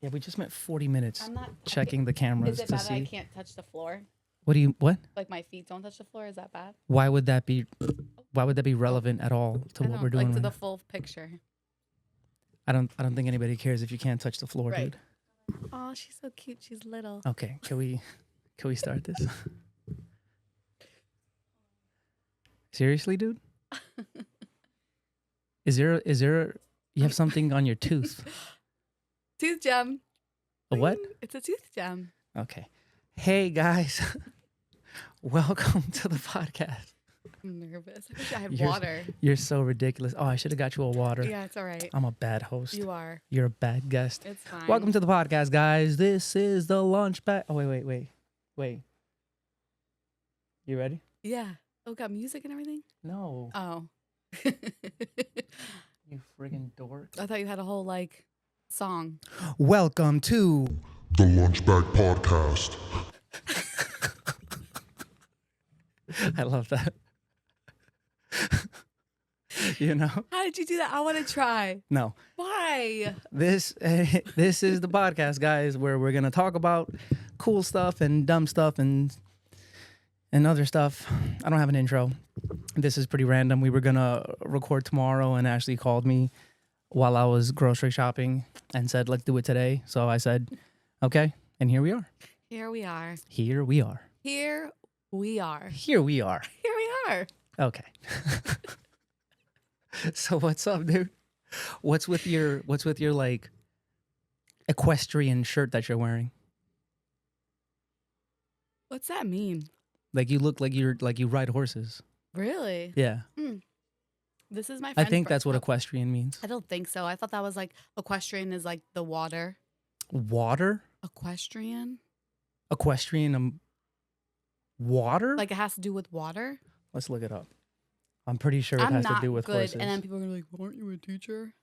Yeah, we just spent 40 minutes I'm not checking the cameras Is it to bad that I see. can't touch the floor? What? Like my feet don't touch the floor? Is that bad? Why would that be relevant at all to I what don't we're doing like to right the now? full picture. I don't think anybody cares if you can't touch the floor, Right. dude. Oh, she's so cute. She's little. Okay, can we start this? Seriously, dude? Is there you have something on your tooth? Tooth gem. A what? It's a tooth gem. Okay. Hey guys. Welcome to the podcast. I'm nervous. I wish I had You're- water. You're so ridiculous. Oh, I should have got you a water. Yeah, it's all right. I'm a bad host. You are. You're a bad guest. It's fine. Welcome to the podcast, guys. This is the LunchBag. Oh, wait. You ready? Yeah. Oh, got music and everything? No. Oh. You friggin' dork. I thought you had a whole, song. Welcome to The LunchBag Podcast. I love that. You know? How did you do that? I want to try. No. Why? This is the podcast, guys, where we're gonna talk about cool stuff and dumb stuff and other stuff. I don't have an intro. This is pretty random. We were gonna record tomorrow, and Ashley called me while I was grocery shopping and said, "Let's do it today." So I said, "Okay," and here we are. Here we are. Here we are. Here we are. Here we are. Here we are. Okay. So what's up, dude? What's with your like equestrian shirt that you're wearing? What's that mean? Like you look like you ride horses. Really? Yeah. This is my I friend. think that's what equestrian means. I don't think so. I thought that was equestrian is like the water. Water? Equestrian? Equestrian water? Like it has to do with water? Let's look it up. I'm pretty sure it I'm has not to do with good. horses. And then people are gonna be like, aren't you a teacher?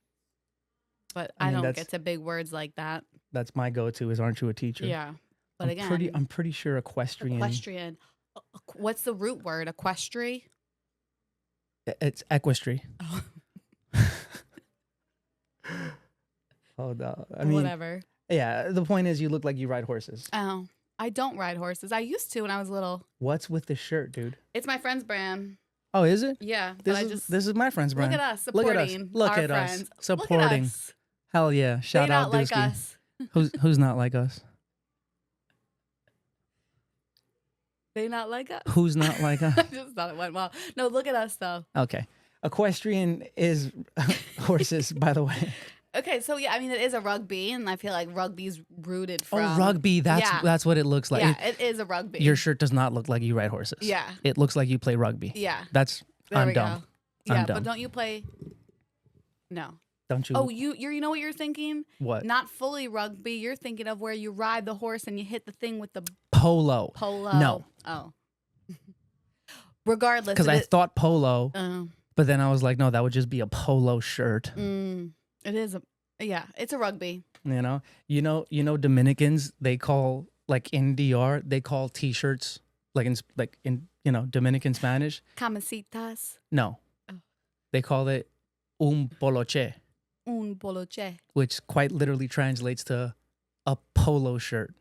But I I, mean, don't that's- get to big words like that. That's my go-to is aren't you a teacher? Yeah. But again, I'm pretty sure equestrian. equestrian. What's the root word? Equestri? It's equestry. Oh. Oh no. I mean, Whatever. yeah, the point is you look like you ride horses. Oh, I don't ride horses. I used to when I was little. What's with the shirt, dude? It's my friend's brand. Oh, is it? Yeah. But This is my friend's brand. look at us Look supporting at us. Look our at us. friends. Supporting. Look at us. Hell yeah. Shout they out not like Dusky. us. Who's not like us? They not like us. Who's not like us? I just thought it went well. No, look at us though. Okay. Equestrian is horses, by the way. Okay, so yeah, I mean it is a rugby, and I feel like rugby's rooted from. Oh, rugby. That's what it looks like. Yeah, it is a rugby. Your shirt does not look like you ride horses. Yeah. It looks like you play rugby. Yeah. That's There I'm we dumb. go. Yeah, I'm dumb. but don't you play? No. Don't you? Oh, you know what you're thinking? What? Not fully rugby. You're thinking of where you ride the horse and you hit the thing with the Polo. polo. No. Oh. Regardless. Because I thought polo, Oh. but then I was like, no, that would just be a polo shirt. It is it's a rugby. You know, Dominicans, they call in DR, they call t-shirts in Dominican Spanish. Camasitas. No, Oh. they call it un poloche, Un poloche. which quite literally translates to a polo shirt.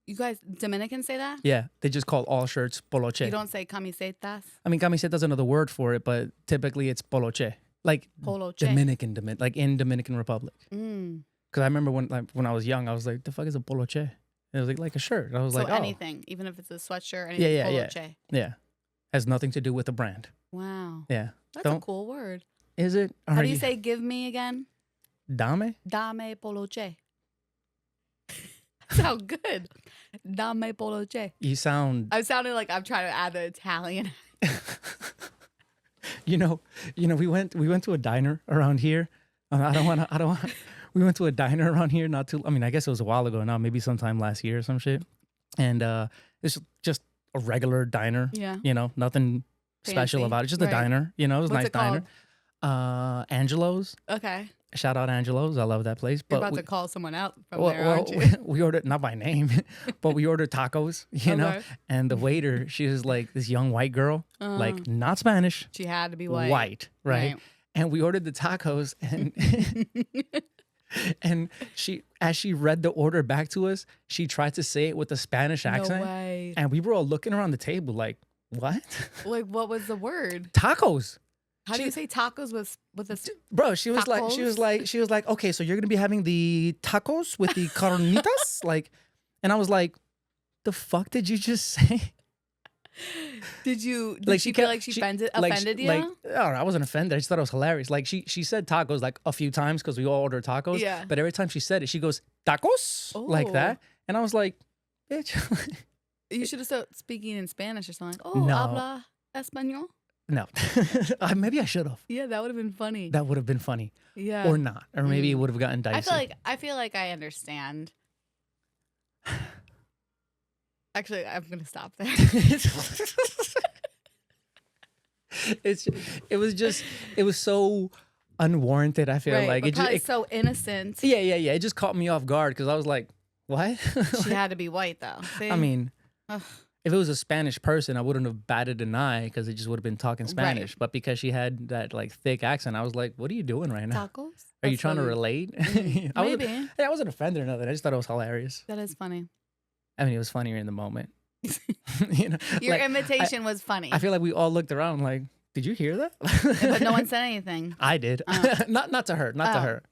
You guys, Dominicans say that? Yeah, they just call all shirts poloche. You don't say camisetas? I mean, camiseta is another word for it, but typically it's poloche, like Poloche. Dominican, like in Dominican Republic. Mm. Because I remember when I was young, I was like, the fuck is a poloche? And it was like a shirt. And I was So like, oh. anything, even if it's a sweatshirt, anything, yeah. poloche. Yeah. Has nothing to do with the brand. Wow. Yeah. That's a cool word. Is it? How do you say give me again? Dame? Dame poloche. Sound good. Dame poloche. You sound, I'm sounding like I'm trying to add the Italian. we went to a diner around here. We went to a diner around here I guess it was a while ago now, maybe sometime last year or some shit. And it's just a regular diner. Yeah. Nothing special Fancy. about it. Just a Right. diner, it was a What's nice it called? diner. Angelo's. Okay. Shout out Angelo's. I love that place. You're But about we, to call someone out from well, there, well, aren't you? we ordered, not by name, but we ordered tacos, Okay. and the waiter, she was like this young white girl, like not Spanish, She had to be white. right? Right. And we ordered the tacos, and And as she read the order back to us, she tried to say it with a Spanish accent. No way. And we were all looking around the table like, what? Like, what was the word? Tacos. How do you say tacos with a... Bro, she was like, okay, so you're going to be having the tacos with the carnitas? Like, and I was like, the fuck did you just say? Did she feel like she offended you? Like, I wasn't offended. I just thought it was hilarious. Like she said tacos like a few times because we all ordered tacos. Yeah. But every time she said it, she goes, tacos? Like that. And I was like, bitch. You should have started speaking in Spanish or something. Like, No. habla español? No. Maybe I should have. Yeah, that would have been funny. That would have been funny. Yeah. Or not. Or maybe it would have gotten dicey. I feel like I understand. Actually, I'm gonna stop there. It was so unwarranted. I feel like but probably so innocent. Yeah. It just caught me off guard because I was like, what? She had to be white though. See? I mean, Ugh. if it was a Spanish person, I wouldn't have batted an eye because it just would have been talking Spanish. Right. But because she had that like thick accent, I was like, what are you doing right now? Tacos? Are you trying to relate? Maybe. I wasn't offended or nothing. I just thought it was hilarious. That is funny. I mean, it was funnier in the moment. Your invitation was funny. I feel like we all looked around like, did you hear that? But no one said anything. I did. Not to her. Not to her.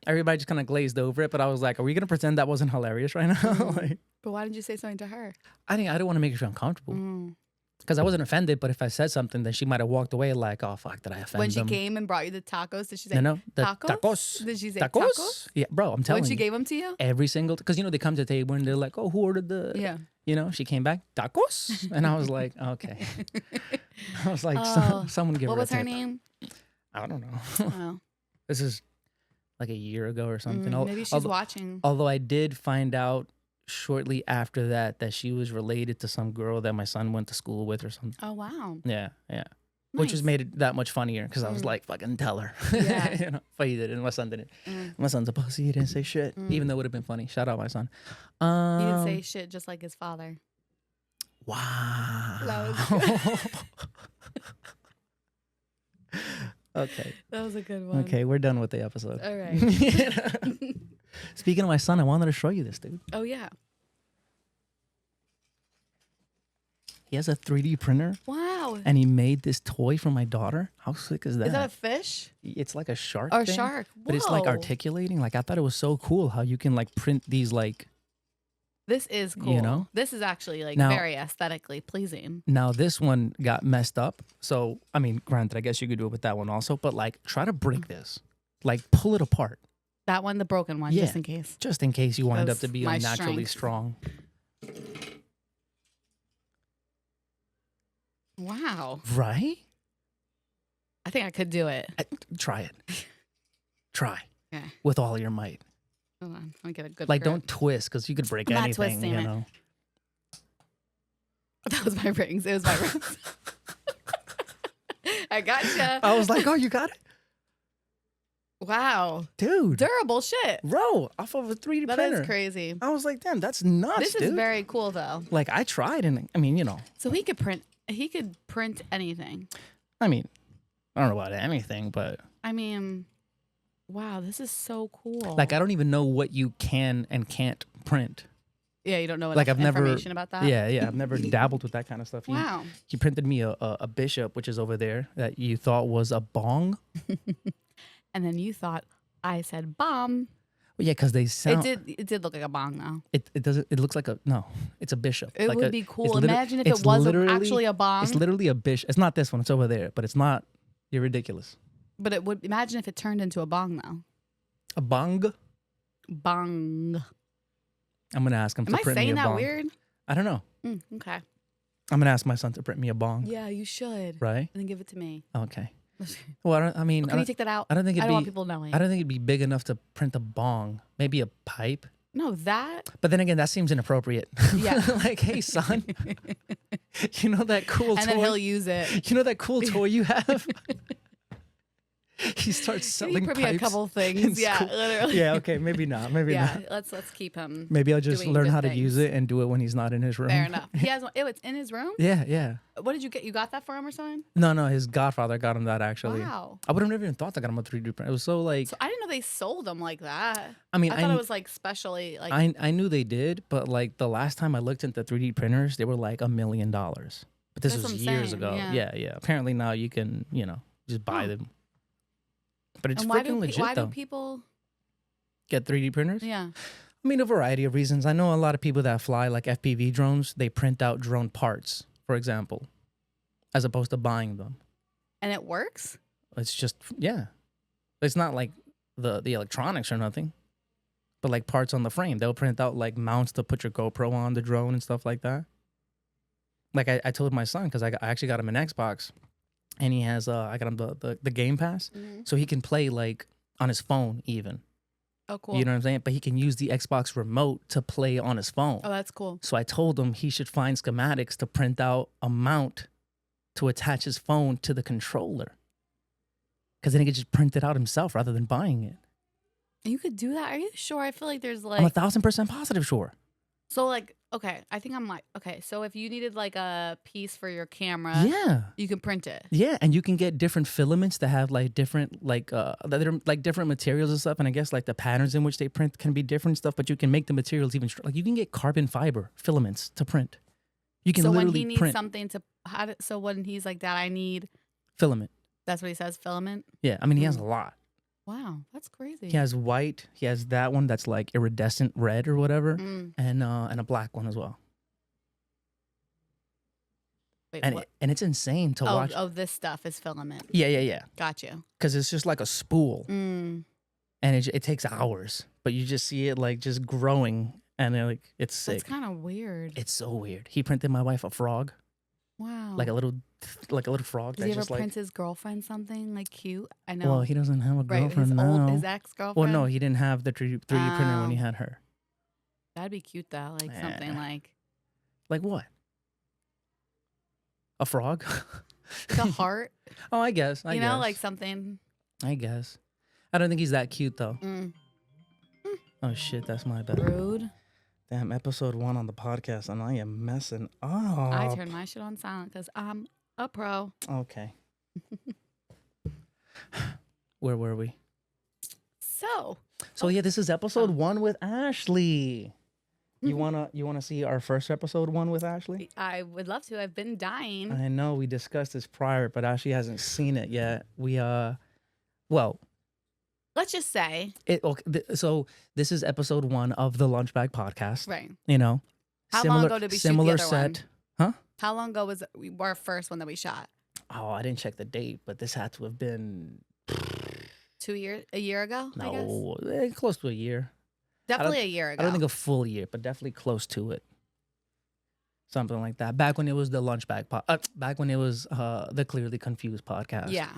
Everybody just kind of glazed over it. But I was like, are we going to pretend that wasn't hilarious right now? But why didn't you say something to her? I didn't want to make her feel uncomfortable. Because I wasn't offended, but if I said something, then she might have walked away like, oh, fuck, did I offend When them? she came and brought you the tacos, did she say No, the tacos? tacos. Did she say tacos? tacos? Yeah, bro, I'm telling When you. she gave them to you? Every single, because, they come to the table and they're like, oh, who ordered the, she came back, tacos? And I was like, okay. I was like, someone give her a What was her tip. name? I don't know. Oh. This is like a year ago or something. Maybe she's watching. Although I did find out shortly after that she was related to some girl that my son went to school with or something. Oh, wow. Yeah. Nice. Which just made it that much funnier because I was like, fucking tell her. Yeah. But he didn't. My son didn't. My son's a pussy. He didn't say shit, even though it would have been funny. Shout out my son. He didn't say shit just like his father. Wow. That was Okay. That was a good one. Okay, we're done with the episode. All right. Speaking of my son, I wanted to show you this, dude. Oh, yeah. He has a 3D printer. Wow. And he made this toy for my daughter. How sick is that? Is that a fish? It's like a shark Or a thing, shark. but it's like Whoa. articulating. Like I thought it was so cool how you can like print these like. This is cool. This is actually like Now- very aesthetically pleasing. Now this one got messed up. So I mean, granted, I guess you could do it with that one also. But like, try to break this. Like, pull it apart. That one, the broken one, Yeah. just in case. You wind up That's to be my unnaturally strength. strong. Wow. Right? I think I could do it. Try it. Try Okay. with all your might. Hold on. Let me get a good Like, grip. don't twist because you could break I'm not anything. twisting You it. know. That was my rings. It was my rings. I gotcha. I was like, oh, you got it, Wow. dude. Durable shit. Bro, off of a 3D That printer. is crazy. I was like, damn, that's nuts, This dude. is very cool though. Like, I tried, and I mean, So he could print anything. I mean, I don't know about anything, but I mean, wow, this is so cool. like, I don't even know what you can and can't print. Yeah, you don't know Like, I've never information about that? Yeah, I've never dabbled with that kind of stuff. Wow. He printed me a bishop, which is over there, that you thought was a bong. And then you thought I said bomb. Well, yeah, because they sound. It did look like a bong though. It doesn't. It looks like a no. It's a bishop. It like would be cool. Imagine if it was actually a bong. It's literally a bishop. It's not this one. It's over there, but it's not. You're ridiculous. But it would. Imagine if it turned into a bong though. A bong. Bong. I'm gonna ask him Am to I print me saying a that bong. weird? I don't know. Okay. I'm gonna ask my son to print me a bong. Yeah, you should. Right. And then give it to me. Okay. Well, I mean, Can you take that out? I don't think I it'd don't be. want people knowing. I don't think it'd be big enough to print a bong. Maybe a pipe. No, that. But then again, that seems inappropriate. Yeah. Like, hey, son, you know that cool And toy? then he'll use it. You know that cool toy you have? He starts Can selling you print me a pipes couple in things? Yeah, school. literally. Yeah, okay, maybe not. Maybe Yeah, not. let's keep him. Maybe I'll just doing learn good how to use things. it and do it when he's not in his room. Fair enough. He has one. Ew, it's in his room? Yeah, yeah. What did you get? You got that for him or something? No, his godfather got him that actually. Wow. I would have never even thought to get him a 3D print. It was so like, So I didn't know they sold them like that. I mean, I thought it was like specially like. I knew they did, but like the last time I looked into 3D printers, they were like $1 million. But this That's was what I'm years saying, ago. yeah. Yeah. Apparently now you can, just buy them. But it's and why freaking legit why though. do people? Get 3D printers? Yeah. I mean, a variety of reasons. I know a lot of people that fly like FPV drones, they print out drone parts, for example, as opposed to buying them. And it works. It's just, yeah. It's not like the electronics or nothing, but like parts on the frame. They'll print out like mounts to put your GoPro on the drone and stuff like that. Like I told my son, because I actually got him an Xbox, and he has, I got him the Game Pass, so he can play like on his phone even. Oh, cool. You know what I'm saying? But he can use the Xbox remote to play on his phone. Oh, that's cool. So I told him he should find schematics to print out a mount to attach his phone to the controller. Because then he could just print it out himself rather than buying it. You could do that? Are you sure? I feel like there's like. I'm 1,000% positive sure. So like, okay, I think I'm like, okay, so if you needed like a piece for your camera, Yeah. you can print it. Yeah, and you can get different filaments that have like different that are like different materials and stuff. And I guess like the patterns in which they print can be different stuff, but you can make the materials even like you can get carbon fiber filaments to print. You can So when literally he needs print something to, so when he's like that, I need, filament. that's what he says, filament. Yeah, I mean he has a lot. Wow, that's crazy. He has white. He has that one that's like iridescent red or whatever, Mm. and a black one as well. Wait, And what? and it's insane to watch. Oh, this stuff is filament. Yeah. Got you. Because it's just like a spool, Mm. and it takes hours, but you just see it like just growing, and it's sick. That's kind of weird. It's so weird. He printed my wife a frog, Wow. like a little frog. Does that he ever just like. print his girlfriend something like cute? I know. Well, he doesn't have a right, girlfriend his now. his ex-girlfriend. Well, no, he didn't have the 3D printer when he Oh. had her. That'd be cute though, like something like Like what? A frog? a heart. Oh, I guess. You know, like something. I guess. I don't think he's that cute though. Mm. Oh shit, that's my bad. Rude. Damn, episode 1 on the podcast, and I am messing up. I turned my shit on silent because I'm a pro. Okay. Where were we? So Yeah, this is episode 1 with Ashley. You wanna see our first episode 1 with Ashley? I would love to. I've been dying. I know we discussed this prior, but Ashley hasn't seen it yet. Well, Let's just say, so this is episode 1 of the LunchBag Podcast. right. You know, How long ago did we shoot the similar other set? one? Huh? How long ago was our first one that we shot? Oh, I didn't check the date, but this had to have been 2 years, a year ago? I guess? no, close to a year. Definitely a year ago. I don't think a full year, but definitely close to it. Something like that. Back when it was the LunchBag back when it was the Clearly Confused podcast. Yeah.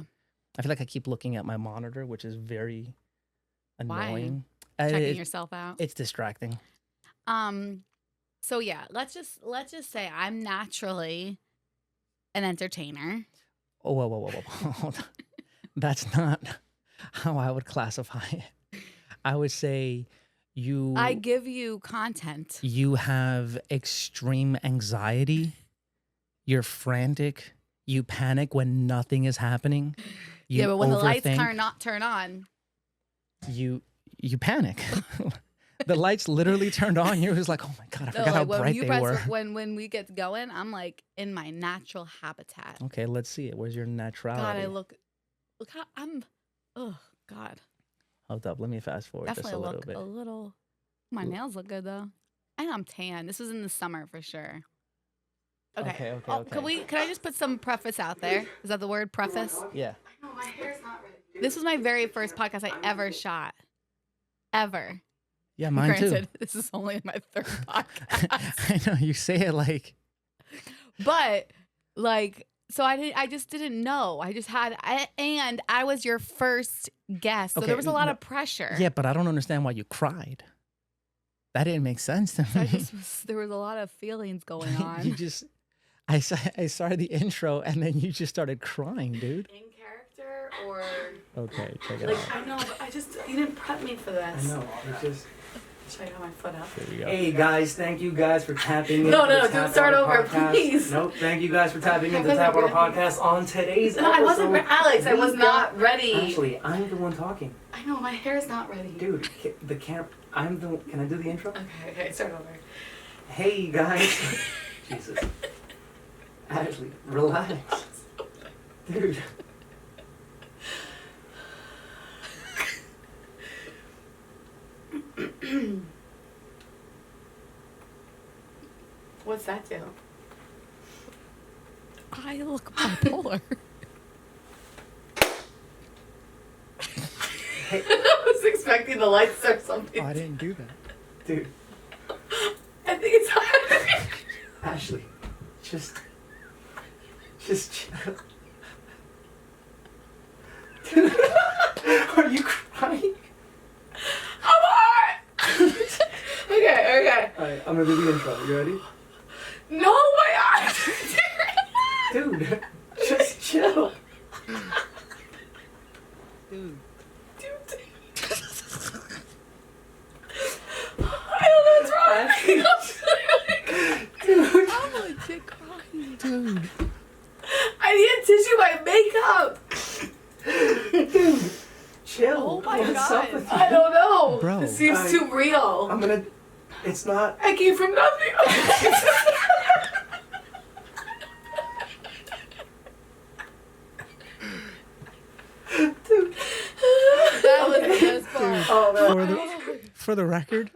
I feel like I keep looking at my monitor, which is very annoying. Checking yourself out. It's distracting. So yeah, let's just say I'm naturally an entertainer. Oh, whoa. Hold on. That's not how I would classify it. I would say I give you content. you have extreme anxiety. You're frantic. You panic when nothing is happening. You But when the lights overthink. turn on. You panic. The lights literally turned on. You're just like, oh my God, I forgot how bright they were. When we get going, I'm like in my natural habitat. Okay, let's see it. Where's your naturality? God, I look how I'm. Oh God, Hold up. Let me fast forward definitely just a little look bit. a little. My nails look good though, and I'm tan. This was in the summer for sure. Okay. Okay. Can I just put some preface out there? Is that the word, preface? Yeah. No, my hair's not ready. This was my very first podcast I ever shot. Ever. Yeah, mine Granted, this is only my third too. podcast. I know you say it like. But like, so I just didn't know. And I was your first guest, so Okay, there was a lot of pressure. Yeah, but I don't understand why you cried. That didn't make sense to me. There was a lot of feelings going on. You just, I started the intro and then you just started crying, dude. In character or Okay, check it like out. I know, but you didn't prep me for this. I know. It's just. Should I got my foot up? Here we go. Hey guys, thank you guys for tapping in. No, to the don't Tap start Water over, Podcast. please. Nope, thank you guys for tapping into the Tap Water Podcast on today's episode. I wasn't Alex. I was not ready. Actually, I'm the one talking. I know my hair is not ready. Dude, the camera. Can I do the intro? Okay, start over. Hey guys. Jesus. Ashley, relax. Dude. What's that do? I look bipolar. Hey. I was expecting the lights or something. Oh, I didn't do that. Dude. I think it's hard. Ashley, just chill. Dude, are you crying? I'm hard. Okay. Alright, I'm gonna do the intro. You ready? No, my eyes. Dude, just chill. Dude. I don't know what's wrong. Dude. I'm legit crying. Dude. I need a tissue, my makeup. Dude. Chill. Oh my What's God. up with you? I don't know. Bro. It seems too real. It's not. I came from nothing. Dude. That was the best part. Oh, man. For the record,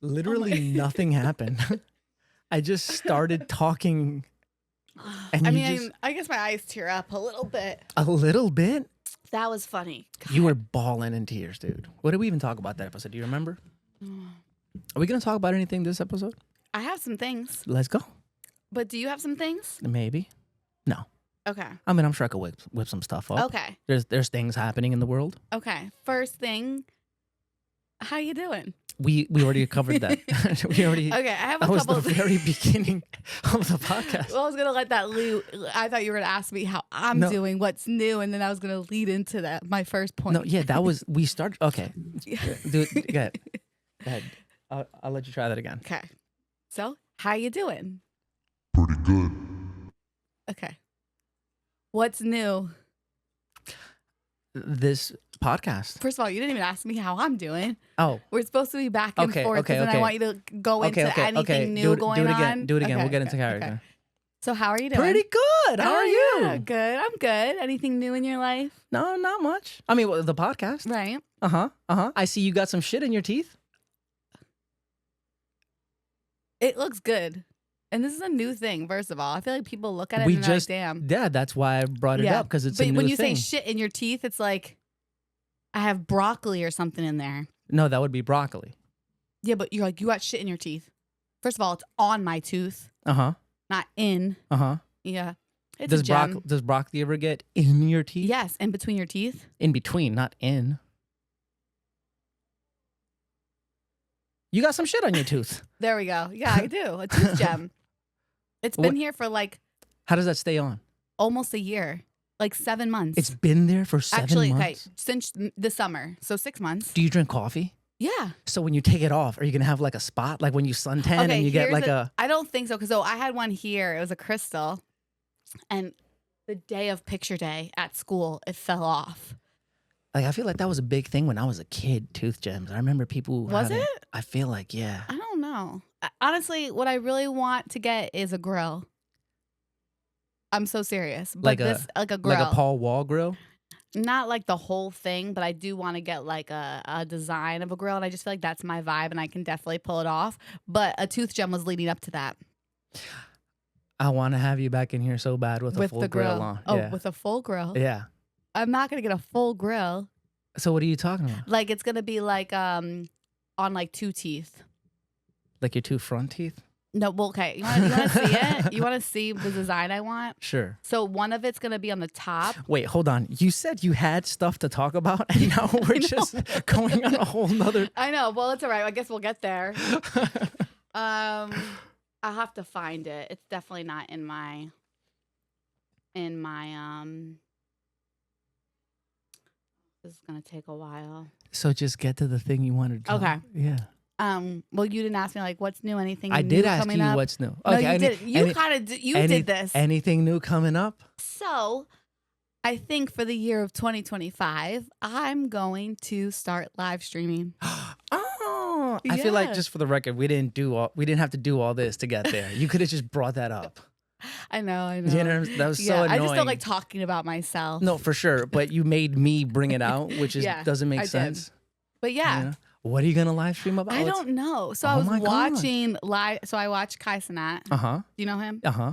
literally nothing happened. I just started talking. And I you mean, just, I guess my eyes tear up a little bit. a little bit. That was funny. You were bawling in tears, dude. What did we even talk about that episode? Do you remember? Are we gonna talk about anything this episode? I have some things, Let's go. but do you have some things? Maybe. No. Okay. I mean, I'm sure I could whip some stuff up. Okay. There's things happening in the world. Okay. First thing, how you doing? We already covered that. we already. Okay, I have a That was couple. the very beginning of the podcast. Well, I was gonna let that loop. I thought you were gonna ask me how I'm No. doing, what's new, and then I was gonna lead into that. My first point. No, yeah, that was we started. Okay, do it. Go ahead. Go ahead. I'll let you try that again. Okay. So, how you doing? Pretty good. Okay. What's new? This podcast. First of all, you didn't even ask me how I'm doing. Oh, We're supposed to be back and Okay, forth, okay, and I okay. want you to go into anything new do it, going do it again. on. Do it again. We'll Okay, get into okay, character. okay. So, how are you doing? Pretty good. How Oh, are you? yeah, good. I'm good. Anything new in your life? No, not much. I mean, the podcast. Right. I see you got some shit in your teeth. It looks good. And this is a new thing, first of all. I feel like people look at it We and they're just, like, damn. yeah, that's why I brought it up because it's a But new when you thing. say shit in your teeth, it's like I have broccoli or something in there. No, that would be broccoli. Yeah, but you're like, you got shit in your teeth. First of all, it's on my tooth, not in. Yeah. It's a gem. Does broccoli ever get in your teeth? Yes, in between your teeth. In between, not in. You got some shit on your tooth. There we go. Yeah, I do. A tooth gem. It's been here for like How does that stay on? almost a year, like 7 months. It's been there for 7 Actually, months. okay, since the summer. So 6 months. Do you drink coffee? Yeah. So when you take it off, are you gonna have like a spot, like when you suntan and you get here's like a? I don't think so, because I had one here. It was a crystal, and the day of picture day at school, it fell off. Like I feel like that was a big thing when I was a kid. Tooth gems. I remember people. Was having, it? I feel like yeah. I don't know. Honestly, what I really want to get is a grill. I'm so serious. But Like a grill. Like a Paul Wall grill. Not like the whole thing, but I do want to get like a design of a grill, and I just feel like that's my vibe, and I can definitely pull it off. But a tooth gem was leading up to that. I want to have you back in here so bad with a full the grill on. Oh, Yeah. with a full grill. Yeah. I'm not gonna get a full grill. So what are you talking about? Like it's gonna be like on like 2 teeth. Like your 2 front teeth? No, well, okay. You want to see it? You want to see the design I want? Sure. So one of it's gonna be on the top. Wait, hold on. You said you had stuff to talk about, and now we're just going on a whole nother. I know. Well, it's all right. I guess we'll get there. I'll have to find it. It's definitely not in my This is gonna take a while. So just get to the thing you wanted to. Okay. Yeah. Well, you didn't ask me like what's new, anything. I new did ask coming you up? what's new. No, you did. You kind of did this. Anything new coming up? So, I think for the year of 2025, I'm going to start live streaming. Oh, I feel like, just for the record, we didn't have to do all this to get there. You could have just brought that up. I know. You know, that was so annoying. I just don't like talking about myself. No, for sure. But you made me bring it out, which doesn't make I sense. did. But yeah. You know? What are you gonna live stream about? I don't know. So I was watching live. So I watched Kai Cenat. Uh-huh. Do you know him? Uh-huh.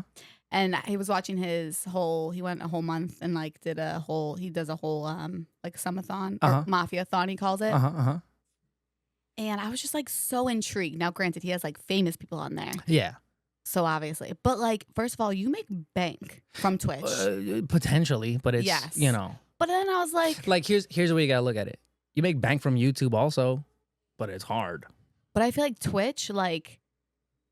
And he was watching he went a whole month and like he does a whole like sumathon or mafia-thon, he calls it. Uh-huh. And I was just like so intrigued. Now, granted, he has like famous people on there. Yeah. So obviously, but like, first of all, you make bank from Twitch. Potentially, but it's, you know. But then I was like here's the way you gotta look at it. You make bank from YouTube also, but it's hard. But I feel like Twitch, like,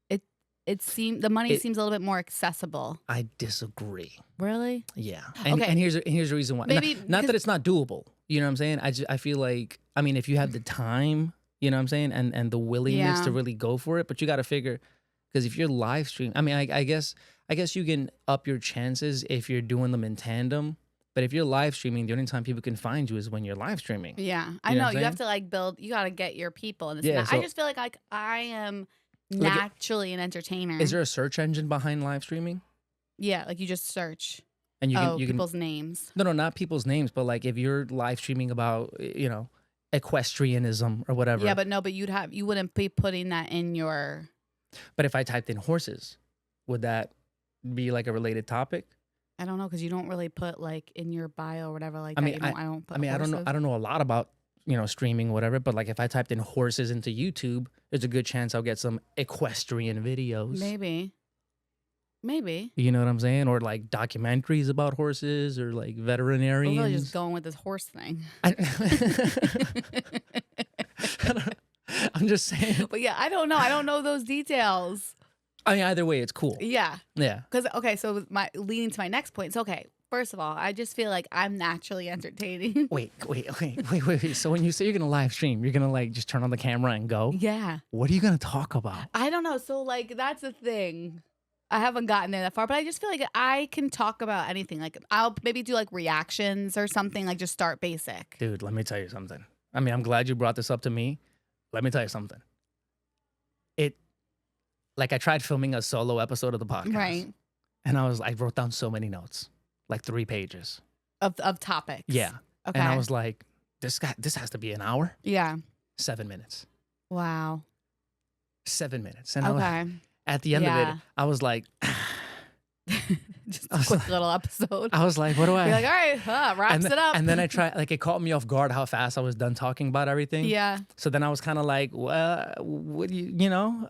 the money seems a little bit more accessible. I disagree. Really? Yeah. And here's the reason why. Maybe not that it's not doable. You know what I'm saying? I feel like, I mean, if you have the time, you know what I'm saying, and the willingness to really go for it, but you got to figure, because if you're live streaming, I mean, I guess you can up your chances if you're doing them in tandem. But if you're live streaming, the only time people can find you is when you're live streaming. Yeah, I know. You have to like build. You got to get your people. And so I just feel like I am naturally an entertainer. Is there a search engine behind live streaming? Yeah, like you just search. And you can people's names. No, not people's names, but like if you're live streaming about, you know, equestrianism or whatever. Yeah, but you wouldn't be putting that in your. But if I typed in horses, would that be like a related topic? I don't know, because you don't really put like in your bio or whatever like I mean, that. I don't put horses. I don't know a lot about, you know, streaming or whatever, but like if I typed in horses into YouTube, there's a good chance I'll get some equestrian videos. Maybe. You know what I'm saying? Or like documentaries about horses or like veterinarians. We're really just going with this horse thing. I'm just saying. But yeah, I don't know. I don't know those details. I mean, either way, it's cool. Yeah. Yeah. Because, okay, so leading to my next point. So, okay, first of all, I just feel like I'm naturally entertaining. Wait. So when you say you're going to live stream, you're going to like just turn on the camera and go? Yeah. What are you going to talk about? I don't know. So, like, that's the thing. I haven't gotten there that far, but I just feel like I can talk about anything. Like, I'll maybe do like reactions or something, like just start basic. Dude, let me tell you something. I mean, I'm glad you brought this up to me. Let me tell you something. Like I tried filming a solo episode of the podcast. Right. And I wrote down so many notes, like 3 pages. Of topics. Yeah. Okay. And I was like, this has to be an hour. Yeah. 7 minutes. Wow. 7 minutes. And at the end of it, I was like, just a quick little episode. I was like, what do I? You're like, all right, wraps it up. And then I tried, like, it caught me off guard how fast I was done talking about everything. Yeah. So then I was kind of like, well, what do you know?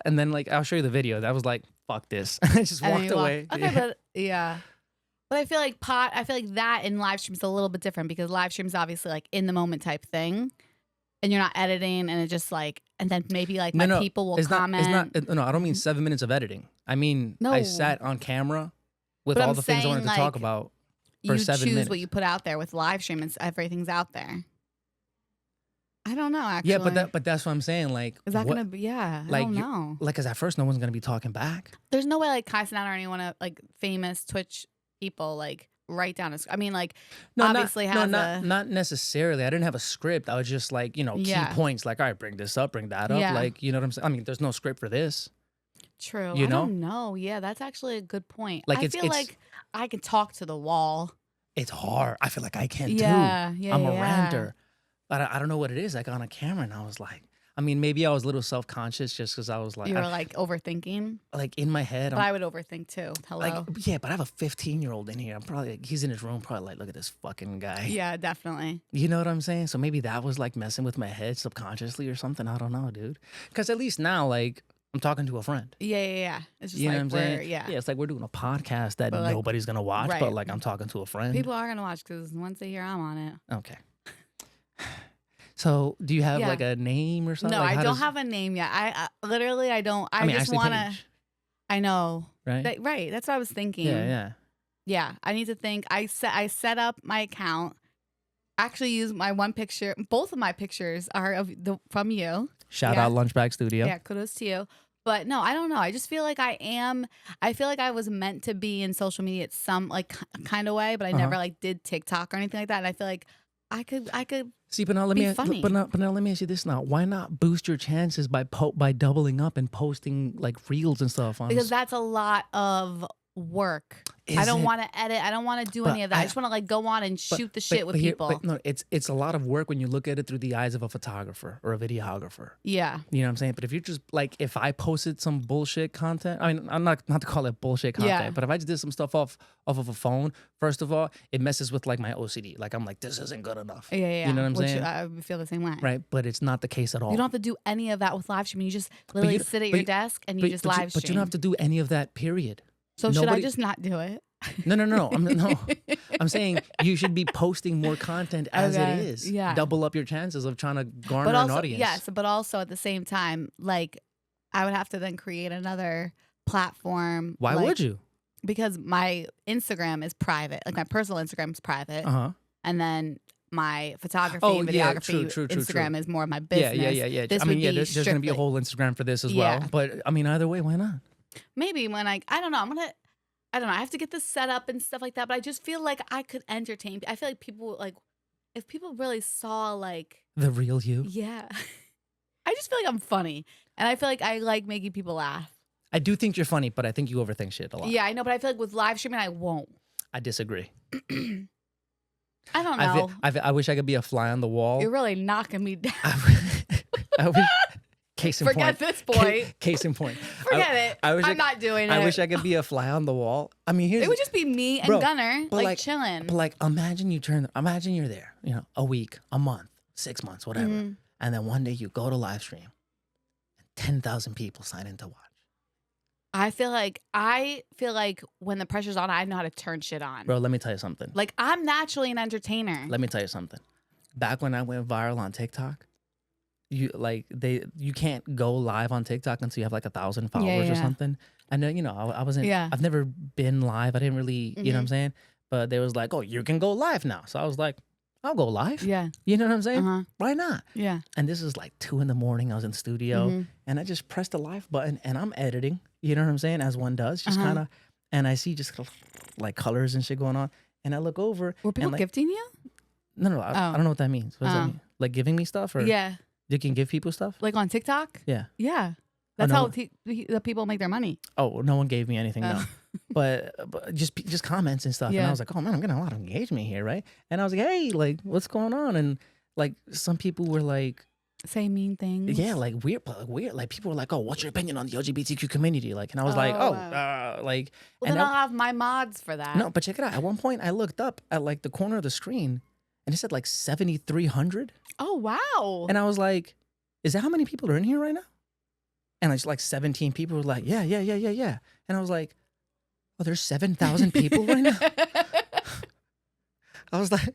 And then, like, I'll show you the video. That was like, fuck this. I just walked away. Okay, but yeah. But I feel like that in live stream is a little bit different because live stream is obviously like in the moment type thing. And you're not editing, and it's just like, and then maybe like people will comment. No, I don't mean 7 minutes of editing. I mean, I sat on camera with all the things I wanted to talk about for 7 minutes. You choose what you put out there with live stream, and everything's out there. I don't know, actually. Yeah, but that's what I'm saying. Like, is that gonna be? Yeah, I don't know. Like, cause at first no one's gonna be talking back. There's no way like Kai Cenat or anyone like famous Twitch people like. Write down I mean, like, obviously not necessarily. I didn't have a script. I was just like, you know, key points. Like, all right, bring this up, bring that up. Yeah. Like, you know what I'm saying? I mean, there's no script for this. True. You know? I don't know. Yeah, that's actually a good point. Like, I feel like I can talk to the wall. It's hard. I feel like I can too. Yeah, I'm a ranter. But I don't know what it is. Like on a camera, and I was like, I mean, maybe I was a little self-conscious just because I was like... You were like overthinking? Like in my head. But I would overthink too. Hello? Like, yeah, but I have a 15-year-old in here. I'm probably like, he's in his room probably like, look at this fucking guy. Yeah, definitely. You know what I'm saying? So maybe that was like messing with my head subconsciously or something. I don't know, dude. Because at least now, like, I'm talking to a friend. Yeah. It's just you know like what I'm saying? Yeah, it's like we're doing a podcast that nobody's going to watch, but like I'm talking to a friend. People are going to watch because once they hear I'm on it. Okay. So, do you have like a name or something? No, like, I don't have a name yet. I literally, I don't. I mean, just want to. I know. Right. Right. That's what I was thinking. Yeah. Yeah. I need to think. I set up my account, actually use my one picture. Both of my pictures are from you. Shout out LunchBag Studio. Yeah, kudos to you. But no, I don't know. I just feel like I feel like I was meant to be in social media at some like kind of way, but I never like did TikTok or anything like that. And I feel like I could. See, but now let me ask you this now. Why not boost your chances by doubling up and posting like reels and stuff on? Because that's a lot of work. I don't want to edit. I don't want to do any of that. I just want to like go on and shoot the shit with people. But no, it's a lot of work when you look at it through the eyes of a photographer or a videographer. Yeah. You know what I'm saying? But if you're just like, if I posted some bullshit content, I mean, I'm not to call it bullshit content, but if I just did some stuff off of a phone, first of all, it messes with like my OCD. Like I'm like, this isn't good enough. Yeah. You know what I'm saying? I feel the same way. Right. But it's not the case at all. You don't have to do any of that with live streaming. You just literally sit at your desk and you just live stream. But you don't have to do any of that, period. So should I just not do it? No. I'm saying you should be posting more content as it is. Yeah. Double up your chances of trying to garner an audience. Yes, but also at the same time, like I would have to then create another platform. Why would you? Because my Instagram is private. Like my personal Instagram is private. And then my photography and videography Instagram is more of my business. Yeah. There's going to be a whole Instagram for this as well. But I mean, either way, why not? Maybe when I don't know. I don't know. I have to get this set up and stuff like that. But I just feel like I could entertain. I feel like people like if people really saw like the real you. Yeah. I just feel like I'm funny, and I feel like I like making people laugh. I do think you're funny, but I think you overthink shit a lot. Yeah, I know, but I feel like with live streaming, I won't. I disagree. I don't know. I wish I could be a fly on the wall. You're really knocking me down. I wish. Case in point. Forget this point. Case in point. Forget it. I'm not doing it. I wish I could be a fly on the wall. I mean, it would just be me and Gunner, like chilling. But like, imagine you're there, you know, a week, a month, 6 months, whatever, and then one day you go to live stream, and 10,000 people sign in to watch. I feel like when the pressure's on, I know how to turn shit on. Bro, let me tell you something. Like I'm naturally an entertainer. Let me tell you something. Back when I went viral on TikTok. You can't go live on TikTok until you have like 1,000 followers or something. And then, you know, I wasn't, I've never been live. I didn't really, you know what I'm saying? But they was like, oh, you can go live now. So I was like, I'll go live. Yeah. You know what I'm saying? Why not? Yeah. And this is like 2 a.m. I was in studio and I just pressed the live button and I'm editing, you know what I'm saying? As one does, just kind of, and I see just like colors and shit going on. And I look over. Were people like, gifting you? No, I don't know what that means. What does that mean? Like giving me stuff or? Yeah. You can give people stuff? Like on TikTok? Yeah. Yeah. That's how the people make their money. Oh, no one gave me anything, no. But just comments and stuff. Yeah. And I was like, oh man, I'm getting a lot of engagement here, right? And I was like, hey, like, what's going on? And like, some people were like, say mean things. Yeah, like weird. Like people were like, oh, what's your opinion on the LGBTQ community? Like, and I was like, like. Well, then I'll have my mods for that. No, but check it out. At one point, I looked up at like the corner of the screen, and it said like 7,300. Oh, wow. And I was like, is that how many people are in here right now? And it's like 17 people were like, yeah. And I was like, oh, there's 7,000 people right now? I was like,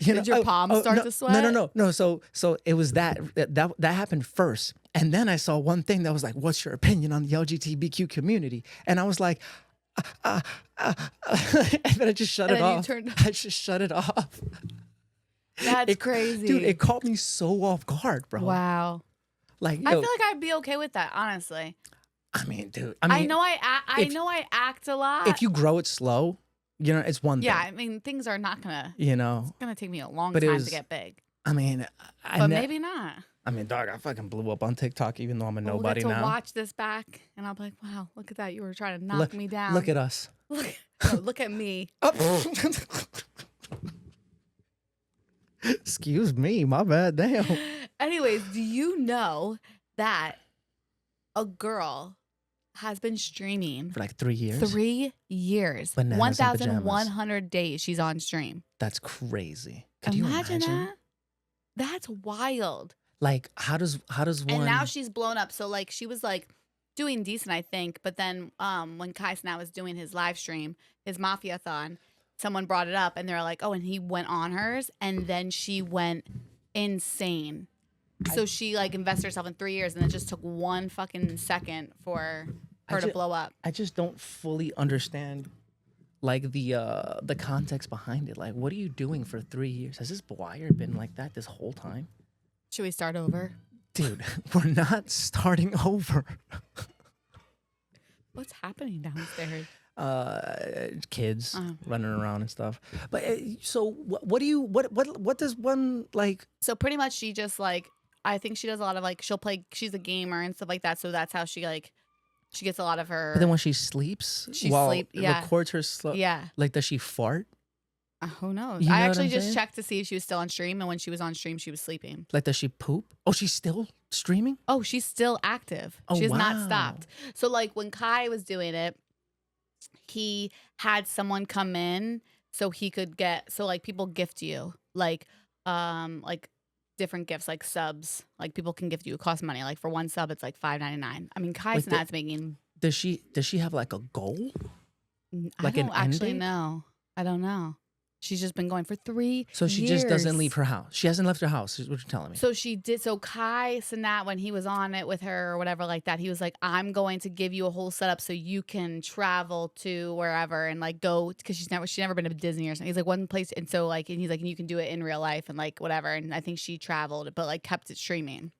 did your palms start to sweat? No. So it was that happened first. And then I saw one thing that was like, what's your opinion on the LGBTQ community? And I was like, and then I just shut it off. I just shut it off. That's crazy. Dude, it caught me so off guard, bro. Wow. Like, I feel like I'd be okay with that, honestly. I mean, dude. I know I act a lot. If you grow it slow, you know, it's one thing. Yeah, I mean, things are not gonna. You know, it's gonna take me a long time to get big. I mean, but maybe not. I mean, dog, I fucking blew up on TikTok, even though I'm a nobody now. We'll get to watch this back, and I'll be like, wow, look at that. You were trying to knock me down. Look at us. Look at me. Excuse me, my bad. Damn. Anyways, do you know that a girl has been streaming for like 3 years? 3 years. 1,100 days she's on stream. That's crazy. Imagine that? That's wild. Like, how does one? And now she's blown up. So like she was like doing decent, I think. But then when Kai Cenat was doing his live stream, his Mafia-thon, someone brought it up and they're like, oh, and he went on hers, and then she went insane. So she like invested herself in 3 years, and it just took 1 fucking second for her to blow up. I just don't fully understand like the context behind it. Like, what are you doing for 3 years? Has this wire been like that this whole time? Should we start over? Dude, we're not starting over. What's happening downstairs? Kids running around and stuff. But so what does one like? So pretty much she just like, I think she does a lot of like, she'll play, she's a gamer and stuff like that. So that's how she like, she gets a lot of her. But then when she sleeps, records her slow. Yeah. Like, does she fart? Who knows? You know I what actually I'm just saying? checked to see if she was still on stream, and when she was on stream, she was sleeping. Like, does she poop? Oh, she's still streaming? Oh, she's still active. Oh, She has wow. not stopped. So like when Kai was doing it, he had someone come in so he could get, so like people gift you like different gifts, like subs. Like people can gift you. It costs money. Like for one sub, it's like $5.99. I mean, Kai's not making. Does she have like a goal? Like I don't an end actually date? know. I don't know. She's just been going for 3 years. So she just doesn't leave her house. She hasn't left her house, is what you're telling me. So she did. So Kai Sanat, when he was on it with her or whatever like that, he was like, I'm going to give you a whole setup so you can travel to wherever and like go, because she's never been to Disney or something. He's like one place. And so like, and he's like, and you can do it in real life and like whatever. And I think she traveled, but like kept it streaming.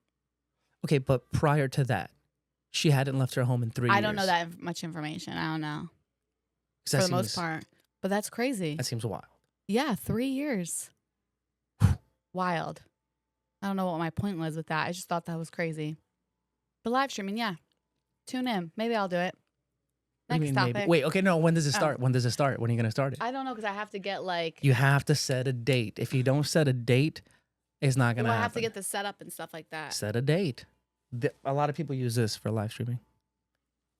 Okay, but prior to that, she hadn't left her home in 3 years. I don't know that much information. I don't know. For the most part. But that's crazy. That seems wild. Yeah, 3 years. Wild. I don't know what my point was with that. I just thought that was crazy. But live streaming, yeah. Tune in. Maybe I'll do it. What do Next you mean, topic. maybe? Wait, okay, no, when does it start? When does it start? When are you going to start it? I don't know, because I have to get like. You have to set a date. If you don't set a date, it's not going to Well, happen. I have to get the setup and stuff like that. Set a date. A lot of people use this for live streaming.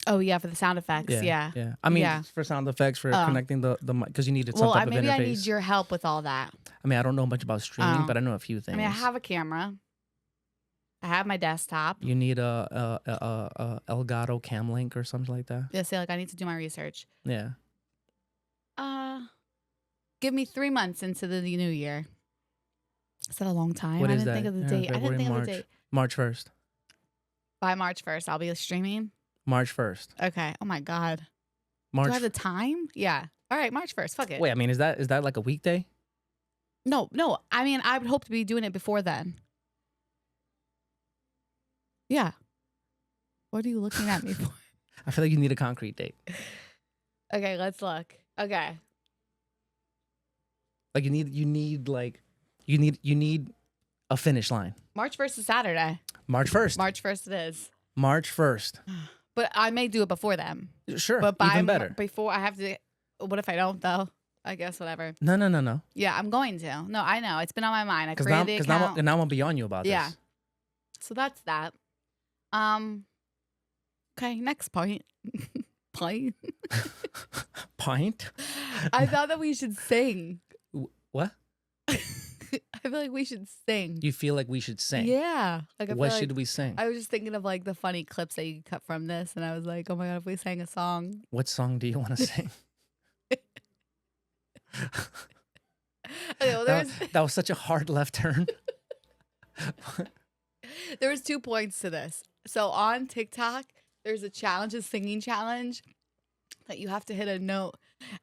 Oh, yeah, for the sound effects. Yeah. I mean, Yeah. for sound effects, for connecting the mic, because you needed some Well, type of maybe interface. I need your help with all that. I mean, I don't know much about streaming, Oh. but I know a few things. I mean, I have a camera. I have my desktop. You need a Elgato Cam Link or something like that. Yeah, say like I need to do my research. Yeah. Give me 3 months into the new year. Is that a long time? What I is didn't that? think of the Yeah, date. I didn't February, think March. of the date. March 1st. By March 1st, I'll be streaming. March 1st. Okay. Oh my God. March. Do I have the time? Yeah. All right, March 1st. Fuck it. Wait, I mean, is that like a weekday? No. I mean, I would hope to be doing it before then. Yeah. What are you looking at me for? I feel like you need a concrete date. Okay, let's look. Okay. Like you need a finish line. March 1st is Saturday. March 1st. March 1st it is. March 1st. But I may do it before then. Sure. But by even better. before I have to. What if I don't though? I guess whatever. No. Yeah, I'm going to. No, I know. It's been on my mind. I Because created the account. now I'm gonna be on you about Yeah. this. So that's that. Okay, next point. Point. Pint? I thought that we should sing. What? I feel like we should sing. You feel like we should sing? Yeah. Like I What feel should like, we sing? I was just thinking of like the funny clips that you could cut from this, and I was like, oh my God, if we sang a song. What song do you want to sing? Okay, well, that was such a hard left turn. there was 2 points to this. So on TikTok, there's a challenge, a singing challenge, that you have to hit a note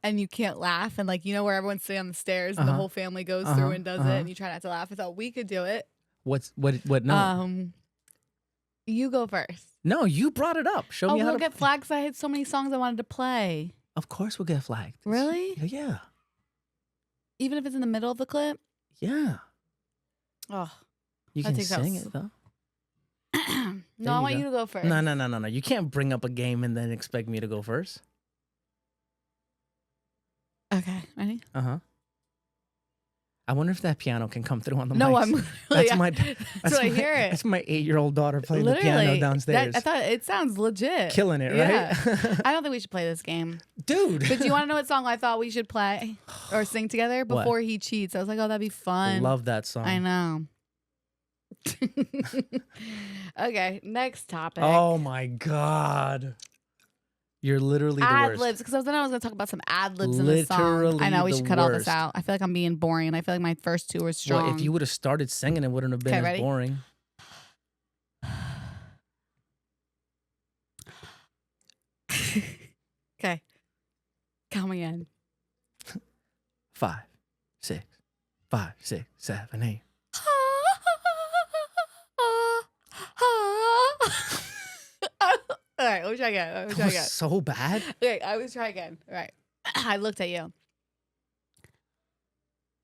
and you can't laugh. And like, you know, where everyone's sitting on the stairs and the whole family goes through and does it and you try not to laugh. I thought we could do it. What note? You go first. No, you brought it up. Show me how we'll to get flagged 'cause I had so many songs I wanted to play. Of course we'll get flagged. Really? Yeah. Even if it's in the middle of the clip? Yeah. Oh. You I can think that sing was- it though. No, I want go. you to go first. No. You can't bring up a game and then expect me to go first. Okay, ready? I wonder if that piano can come through on the No, mics. I'm That's I hear it. That's my 8-year-old daughter playing the piano downstairs. I thought it sounds legit. Killing it, Yeah. right? I don't think we should play this game. Dude. But do you want to know what song I thought we should play or sing together before he cheats? I was like, oh, that'd be fun. Love that song. I know. Okay, next topic. Oh my God. You're literally the ad worst. libs, because then I was going to talk about some ad libs in the song. Literally I know we the should cut all this worst. out. I feel like I'm being boring, and I feel like my first 2 were strong. Well, if you would have started singing, it wouldn't have been Okay, as ready? boring. Okay, coming in. 5, 6, 5, 6, 7, 8. All right, let me try again. That was so bad. Okay, I was try again. All right. I looked at you.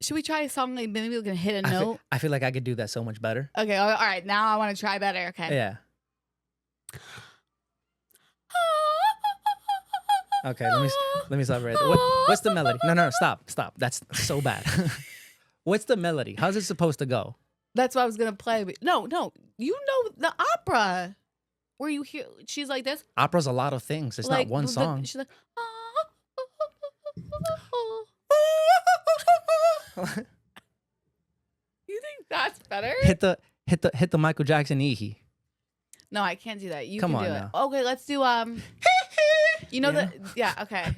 Should we try a song? Like maybe we can hit a note. I feel like I could do that so much better. Okay. All right. Now I want to try better. Okay. Yeah. Okay. Let me stop right there. What's the melody? No. Stop. That's so bad. What's the melody? How's it supposed to go? That's what I was gonna play. But no. You know the opera where you hear she's like this. Opera's a lot of things. It's like, not one song. She's like. You think that's better? Hit the Michael Jackson eehee. No, I can't do that. You Come can on do now. it. Okay, let's do you know the yeah, okay.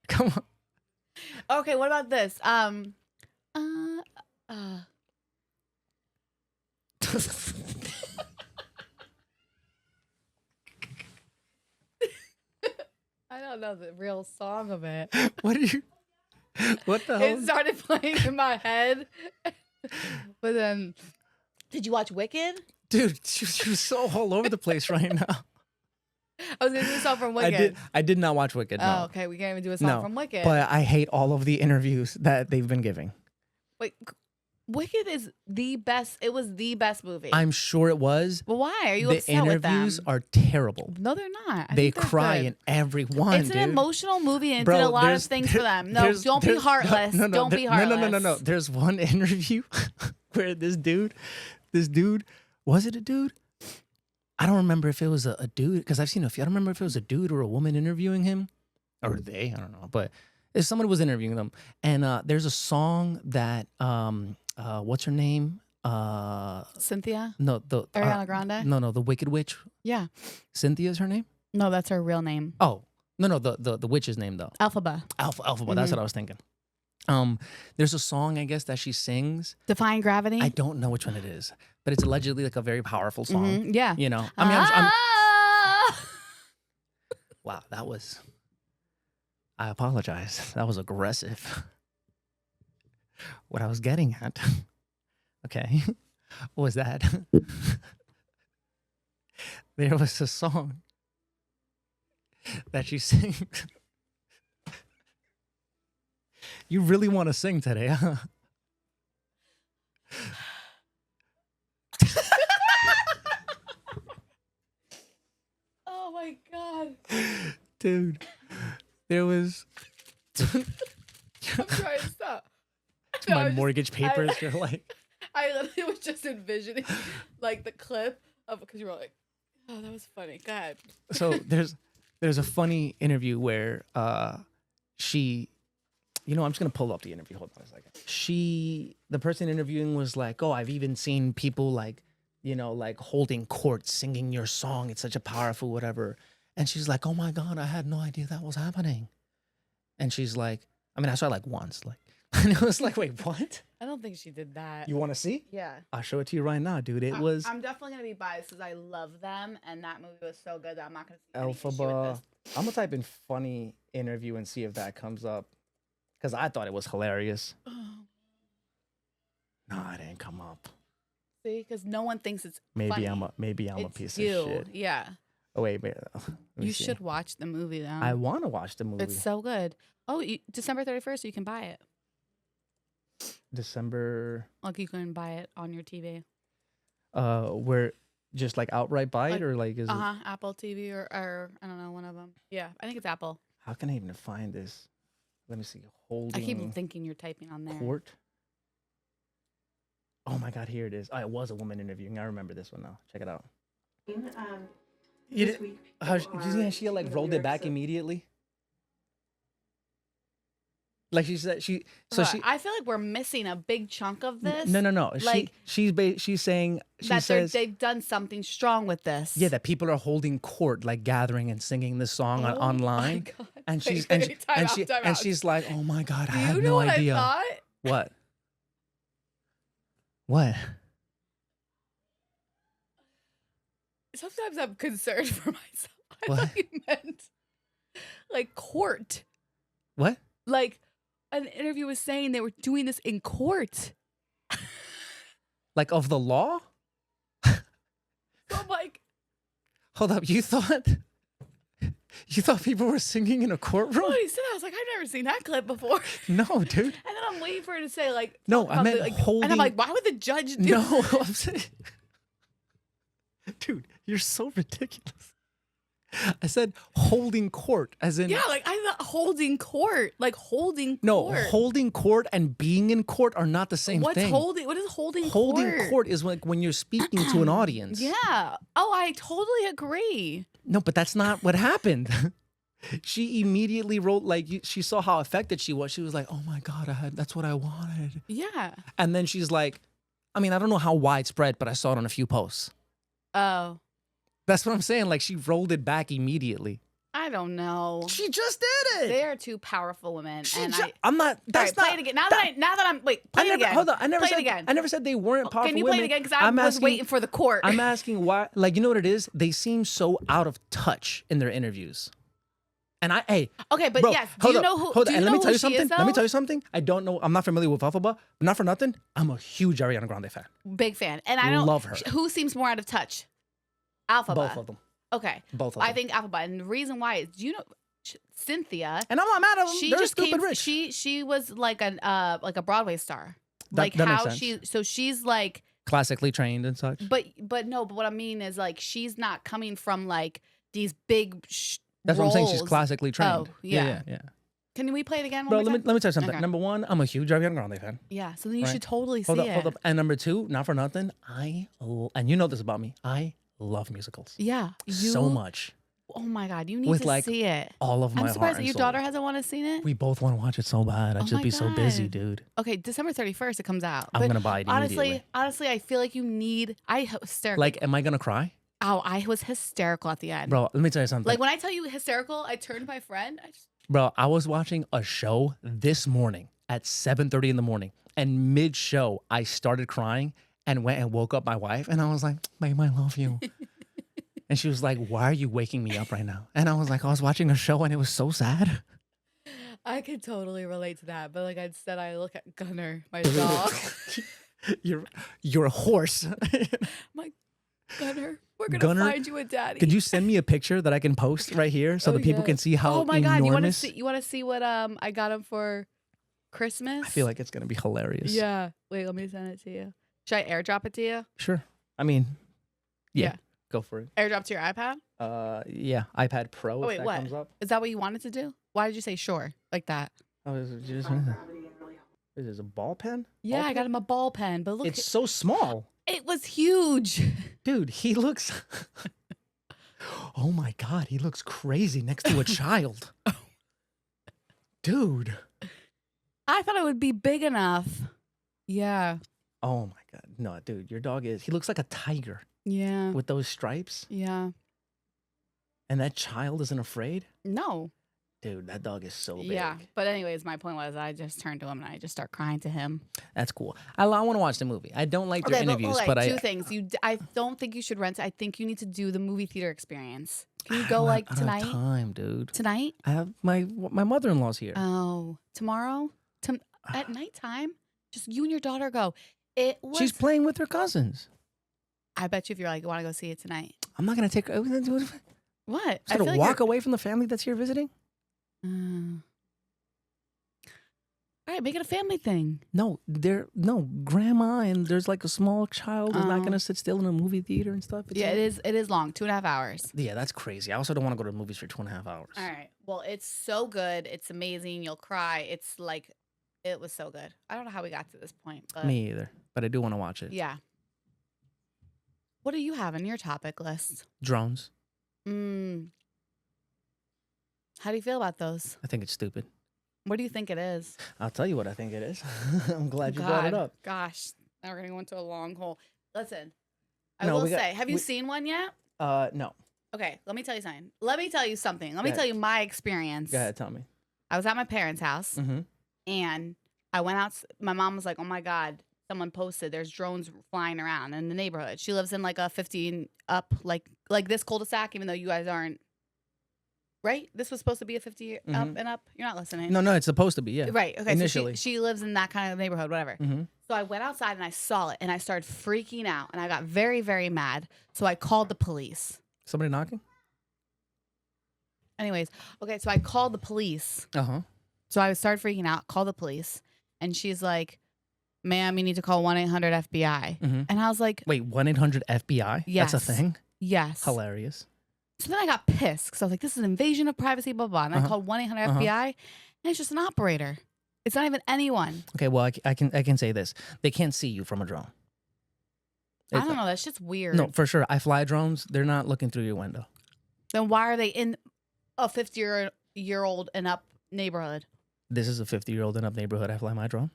Come on. Okay, what about this? I don't know the real song of it. What the hell? It started playing in my head. But then, did you watch Wicked? Dude, she was so all over the place right now. I was going to do a song from Wicked. I did not watch Wicked, no. Oh, okay. We can't even do a song from Wicked. But I hate all of the interviews that they've been giving. Wait, Wicked is the best. It was the best movie. I'm sure it was. But why? Are you the upset with them? The interviews are terrible. No, they're not. They cry in every one, It's an emotional movie and it Bro, did a lot of things for them. No, don't be heartless. Don't be heartless. No. There's one interview where this dude, was it a dude? I don't remember if it was a dude, because I've seen a few. I don't remember if it was a dude or a woman interviewing him, or they, I don't know. But if someone was interviewing them, and there's a song that, what's her name? Cynthia? No, the Ariana Grande? No, the Wicked Witch. Yeah. Cynthia's her name? No, that's her real name. Oh, no, the witch's name though. Alphaba. Alphaba. That's what I was thinking. There's a song I guess that she sings. Defying Gravity. I don't know which one it is, but it's allegedly like a very powerful song. Yeah. You know. I mean, I'm wow, that was. I apologize. That was aggressive. What I was getting at. Okay. What was that? There was a song that she sings. You really want to sing today, huh? Oh my God. Dude, there was. I'm trying to stop. My mortgage papers. You're like. I literally was just envisioning like the clip of, because you were like, oh, that was funny. Go ahead. So there's a funny interview where she, you know, I'm just gonna pull up the interview. Hold on a second. The person interviewing was like, oh, I've even seen people like, you know, like holding court, singing your song. It's such a powerful whatever. And she's like, oh my God, I had no idea that was happening. And she's like, I mean, I saw it like once, like, and it was like, wait, what? I don't think she did that. You want to see? Yeah. I'll show it to you right now, dude. It was. I'm definitely gonna be biased because I love them, and that movie was so good that I'm not gonna see any issue with Alphaba. this. I'm gonna type in funny interview and see if that comes up, because I thought it was hilarious. No, it didn't come up. See, because no one thinks it's Maybe funny. I'm a It's piece you. of shit. Yeah. Oh wait. Let me You see. should watch the movie though. I want to watch the movie. It's so good. Oh, December 31st, you can buy it. December. Like you can buy it on your TV. Where just like outright buy it, or like is it? Apple TV or I don't know, one of them. Yeah, I think it's Apple. How can I even find this? Let me see. Holding. I keep thinking you're typing on there. Court. Oh my God! Here it is. It was a woman interviewing. I remember this one now. Check it out. This week, How she like rolled it back immediately? Like she said, I feel like we're missing a big chunk of this. No. Like, she's saying they've done something strong with this. yeah, that people are holding court, like gathering and singing this song online. My God. And she's Time out. she's like, oh my God, I Do have you know no what idea. I thought? What? What? Sometimes I'm concerned for myself. I What? thought you meant like court. What? Like, an interview was saying they were doing this in court. Like of the law? So I'm like, hold up, you thought people were singing in a courtroom? what he said, I was like, I've never seen that clip before. No, dude. And then I'm waiting for her to say, like, No, I meant holding. And I'm like, why would the judge do No, I'm saying, dude, you're so ridiculous. I said holding court, as in Yeah, like I thought holding court, like holding no, court. holding court and being in court are not the same What's thing. holding? What is holding court? Holding court is like when you're speaking to an audience. Yeah. Oh, I totally agree. No, but that's not what happened. She immediately wrote, like, she saw how affected she was. She was like, oh my God, that's what I wanted. Yeah. And then she's like, I mean, I don't know how widespread, but I saw it on a few posts. Oh. That's what I'm saying. Like, she rolled it back immediately. I don't know. She just did it. They are two powerful women. I'm not. That's right, play it again. Now that I'm wait, play it again. Hold on. I never play said it again. I never said they weren't powerful Can you women. play it again? Because I was waiting for the court. I'm asking why. Like, you know what it is? They seem so out of touch in their interviews. And okay, but bro, yes. Do you know who? Hold on. And let me tell you she something. is, Let me tell you something. I don't know. I'm not familiar with Alphaba, but not for nothing. I'm a huge Ariana Grande fan. Big fan, and I don't love her. Who seems more out of touch? Alphaba. Both of them. Okay. Both of them. I think Alphaba, and the reason why is, do you know Cynthia? And I'm not mad at them. She They're just stupid came. rich. She was like a Broadway star. That how makes sense. so she's like Classically trained and such. But what I mean is like she's not coming from like these big That's roles. what I'm saying. She's classically trained. Oh, yeah. Yeah. Can we play it again? Bro, One more let me tell you something. Okay. Number one, I'm a huge Ariana Grande fan. Yeah, so then you Right. should totally Hold see up, it. hold up. And number two, not for nothing, and you know this about me, I love musicals. Yeah, So much. Oh my God, you need With, to like, see it. All of my I'm heart surprised that and your soul. daughter hasn't want to seen it. We both want to watch it so bad. I'd Oh just my be so busy, God. dude. Okay, December 31st it comes out. I'm But gonna buy it immediately. honestly, I feel like you need. Hysterical. Like, am I gonna cry? Oh, I was hysterical at the end. Bro, let me tell you something. Like when I tell you hysterical, I turned to my friend. Bro, I was watching a show this morning at 7:30 in the morning, and mid-show, I started crying and went and woke up my wife, and I was like, babe, I love you. And she was like, why are you waking me up right now? And I was like, I was watching a show, and it was so sad. I could totally relate to that, but like instead I look at Gunner, my dog. You're a horse. My Gunner, we're gonna Gunner, find you a daddy. Could you send me a picture that I can post right here so that people can see how Oh my God, enormous? you want to see what I got him for Christmas? I feel like it's gonna be hilarious. Yeah. Wait, let me send it to you. Should I airdrop it to you? Sure. I mean, yeah. Yeah. Go for it. Airdrop to your iPad? Yeah. iPad Pro. Oh, wait, if that what? comes up. Is that what you wanted to do? Why did you say sure like that? Oh, is it just? Is this a ball pen? Yeah, Ball I got pen? him a ball pen, but look, It's so small, it was huge. dude. He looks. Oh my God, he looks crazy next to a child. Dude. I thought it would be big enough. Yeah. Oh my God, no, dude. Your dog is. He looks like a tiger Yeah. with those stripes, Yeah. and that child isn't afraid. No. Dude, that dog is so big. Yeah. But anyways, my point was I just turned to him and I just start crying to him. That's cool. I want to watch the movie. I don't like their interviews, but two things. I don't think you should rent it. I think you need to do the movie theater experience. Can you go I like don't tonight? have time, dude. Tonight? I have my mother-in-law's here. Oh, tomorrow? At nighttime? Just you and your daughter go. It was. She's playing with her cousins. I bet you if you're like, want to go see it tonight. I'm not gonna take her. What? Just gonna walk away from the family that's here visiting. All right, make it a family thing. No, grandma and there's like a small child is not gonna sit still in a movie theater and stuff. Yeah, it is. It is long, 2.5 hours. Yeah, that's crazy. I also don't want to go to the movies for 2.5 hours. All right. Well, it's so good. It's amazing. You'll cry. It's like, it was so good. I don't know how we got to this point, but Me either, but I do want to watch it. yeah. What do you have on your topic list? Drones. How do you feel about those? I think it's stupid. What do you think it is? I'll tell you what I think it is. I'm glad you brought it up. Gosh, now we're gonna go into a long hole. Listen, I No, will we got- say, have you seen one yet? No. Okay, let me tell you something. Let me tell you something. Let me Go tell ahead. you my experience. Go ahead, tell me. I was at my parents' house Mm-hmm. and I went out. My mom was like, "Oh my God, someone posted there's drones flying around in the neighborhood." She lives in like a 15 up, like this cul-de-sac, even though you guys aren't right? This was supposed to be a 50 up and up. You're not listening. No, it's supposed to be, yeah. Right. Okay. Initially. So she lives in that kind of neighborhood, whatever. So I went outside and I saw it and I started freaking out and I got very, very mad. So I called the police. Somebody knocking? Anyways, okay, so I called the police. So I started freaking out, called the police, and she's like, ma'am, you need to call 1-800-FBI. And I was like, wait, 1-800-FBI? Yes. That's a thing? Yes. Hilarious. So then I got pissed because I was like, this is an invasion of privacy, blah, blah. And I called 1-800-FBI, and it's just an operator. It's not even anyone. Okay, well, I can say this. They can't see you from a drone. I don't know. That shit's weird. No, for sure. I fly drones. They're not looking through your window. Then why are they in a 50-year-old and up neighborhood? This is a 50-year-old and up neighborhood. I fly my drone.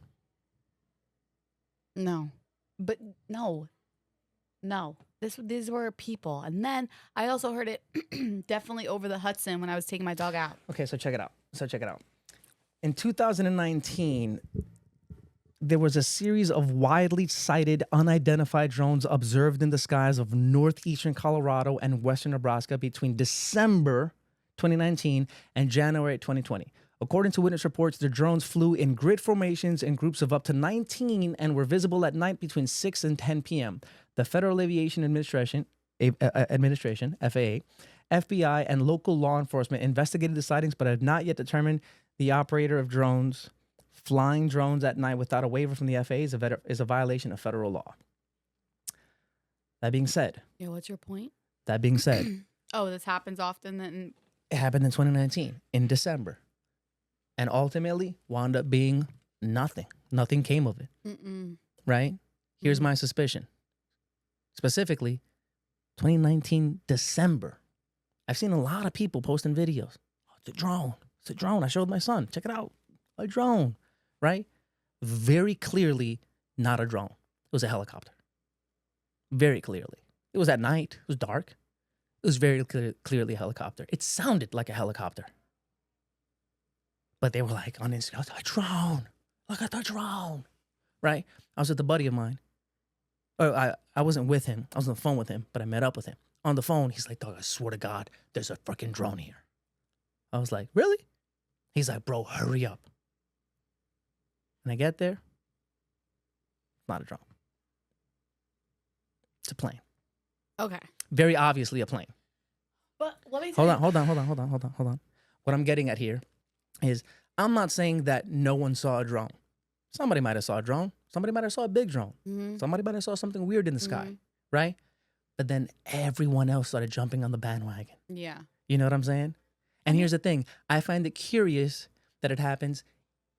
No. But no. These were people. And then I also heard it definitely over the Hudson when I was taking my dog out. Okay, so check it out. In 2019, there was a series of widely sighted unidentified drones observed in the skies of northeastern Colorado and western Nebraska between December 2019 and January 2020. According to witness reports, the drones flew in grid formations in groups of up to 19 and were visible at night between 6 and 10 p.m. The Federal Aviation Administration, FAA, FBI, and local law enforcement investigated the sightings but have not yet determined the operator of drones. Flying drones at night without a waiver from the FAA is a violation of federal law. That being said. Yeah, what's your point? That being said. Oh, this happens often then? It happened in 2019, in December. And ultimately wound up being nothing. Nothing came of it. Right? Here's my suspicion. Specifically, 2019 December. I've seen a lot of people posting videos. Oh, it's a drone. It's a drone. I showed my son. Check it out. A drone. Right? Very clearly not a drone. It was a helicopter. Very clearly. It was at night. It was dark. It was very clearly a helicopter. It sounded like a helicopter. But they were like on Instagram, a drone. Look at the drone. Right? I was with a buddy of mine. I wasn't with him. I was on the phone with him, but I met up with him. On the phone, he's like, dog, I swear to God, there's a freaking drone here. I was like, really? He's like, bro, hurry up. And I get there. It's not a drone. It's a plane. Okay. Very obviously a plane. But let me tell you. Hold on. What I'm getting at here is I'm not saying that no one saw a drone. Somebody might have saw a drone. Somebody might have saw a big drone. Somebody might have saw something weird in the sky, right? But then everyone else started jumping on the bandwagon. Yeah. You know what I'm saying? And here's the thing. I find it curious that it happens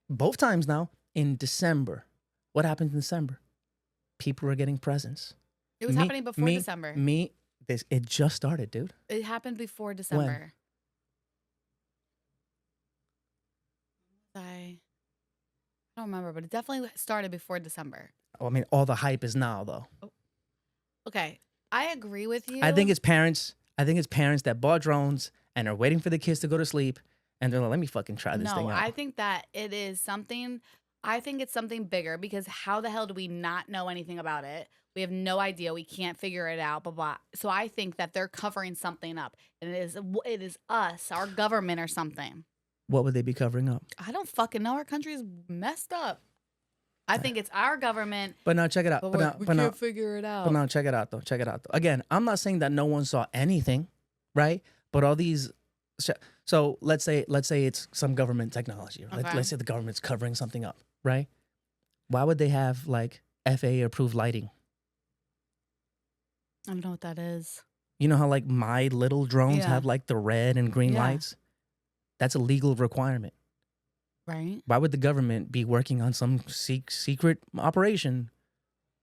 both times now in December. What happens in December? People are getting presents. It was happening before December. It just started, dude. It happened before December. I don't remember, but it definitely started before December. Oh, I mean, all the hype is now, though. Oh. Okay, I agree with you. I think it's parents that bought drones and are waiting for the kids to go to sleep, and they're like, "Let me fucking try this thing out." No, I think that it is something. I think it's something bigger because how the hell do we not know anything about it? We have no idea. We can't figure it out. Blah blah. So I think that they're covering something up, and it is us, our government, or something. What would they be covering up? I don't fucking know. Our country is messed up. I think it's our government. But now check it out. We can't figure it out. But now check it out though. Again, I'm not saying that no one saw anything, right? But all these. So let's say it's some government technology. Right? Okay. Let's say the government's covering something up, right? Why would they have like FAA approved lighting? I don't know what that is. You know how like my little drones have like the red and green lights? That's a legal requirement. Right. Why would the government be working on some secret operation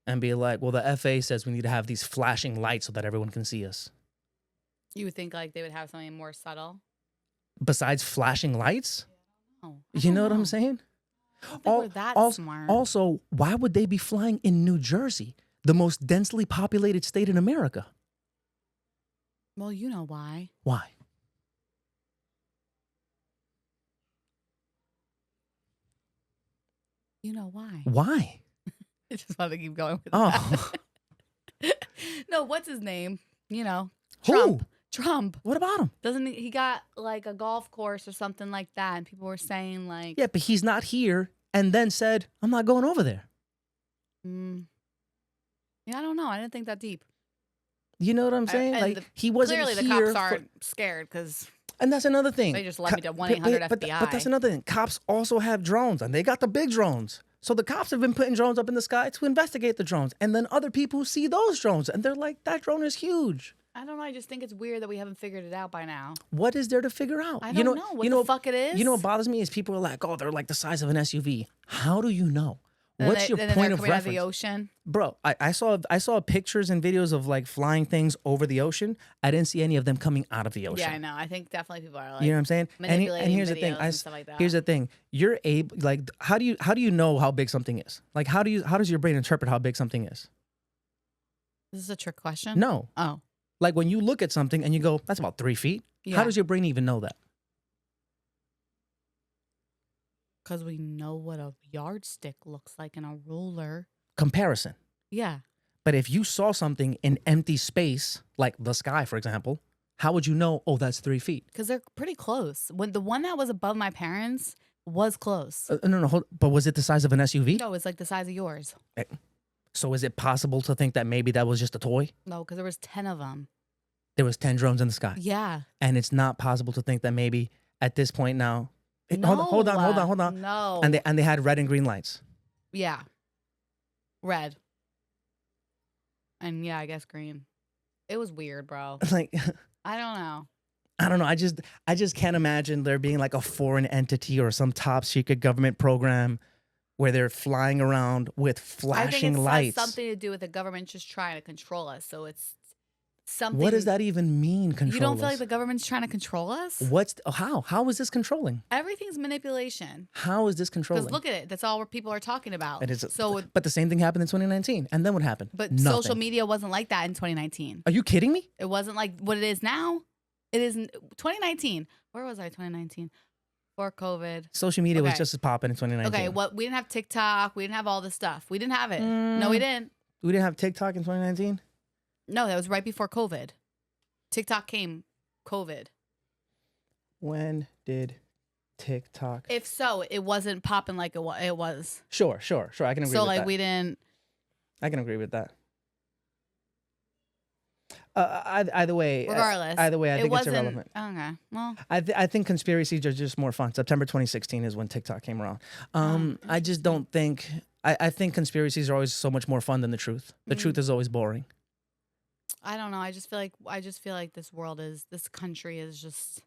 and be like, well, the FAA says we need to have these flashing lights so that everyone can see us? You would think like they would have something more subtle. Besides flashing lights? Oh, You know what I'm saying? I don't think we're that smart. Also, why would they be flying in New Jersey, the most densely populated state in America? Well, you know why. Why? You know why. Why? I just want to keep going with Oh. that. No, what's his name? You know, Who? Trump. What about him? Doesn't he got like a golf course or something like that? And people were saying like, Yeah, but he's not here and then said, I'm not going over there. Yeah, I don't know. I didn't think that deep. You know what I'm saying? Like he wasn't clearly here. The cops aren't scared because. And that's another thing. They just led me to 1-800 FBI. But that's another thing. Cops also have drones, and they got the big drones. So the cops have been putting drones up in the sky to investigate the drones. And then other people see those drones, and they're like, that drone is huge. I don't know. I just think it's weird that we haven't figured it out by now. What is there to figure out? I don't know. What the fuck it is? You know what bothers me is people are like, oh, they're like the size of an SUV. How do you know? What's your point of reference? Out of the ocean? Bro, I saw pictures and videos of like flying things over the ocean. I didn't see any of them coming out of the ocean. Yeah, I know. I think definitely people are like, you know what I'm saying? Manipulating and here's the thing. and stuff like that. Here's the thing. You're able, like, how do you know how big something is? Like, how does your brain interpret how big something is? This is a trick question. No. Oh. Like when you look at something and you go, that's about 3 feet. Yeah. How does your brain even know that? Because we know what a yardstick looks like in a ruler. Comparison. Yeah. But if you saw something in empty space, like the sky, for example, how would you know, oh, that's 3 feet? Because they're pretty close. When the one that was above my parents was close. No. But was it the size of an SUV? No, it's like the size of yours. So is it possible to think that maybe that was just a toy? No, because there was 10 of them. There was 10 drones in the sky. Yeah. And it's not possible to think that maybe at this point now. No. Hold on. No. And they had red and green lights. Yeah. Red. And yeah, I guess green. It was weird, bro. Like I don't know. I don't know. I just can't imagine there being like a foreign entity or some top secret government program where they're flying around with flashing lights. I think it has something to do with the government just trying to control us. So it's something. What does that even mean, control You don't feel us? like the government's trying to control us? How is this controlling? Everything's manipulation. How is this controlling? Because look at it. That's all what people are talking about. It is, so, but the same thing happened in 2019. And then what happened? But Nothing. social media wasn't like that in 2019. Are you kidding me? It wasn't like what it is now. It is 2019. Where was I 2019? Before COVID. Social media was just as popping in 2019. Okay, we didn't have TikTok. We didn't have all this stuff. We didn't have it. No, we didn't. We didn't have TikTok in 2019? No, that was right before COVID. TikTok came COVID. When did TikTok? If so, it wasn't popping like it was. Sure. I can agree with that. So like we didn't. I can agree with that. Either way, regardless. I think it's irrelevant. Okay, well, I think conspiracies are just more fun. September 2016 is when TikTok came around. I just don't think. I think conspiracies are always so much more fun than the truth. The truth is always boring. I don't know. I just feel like this country is just.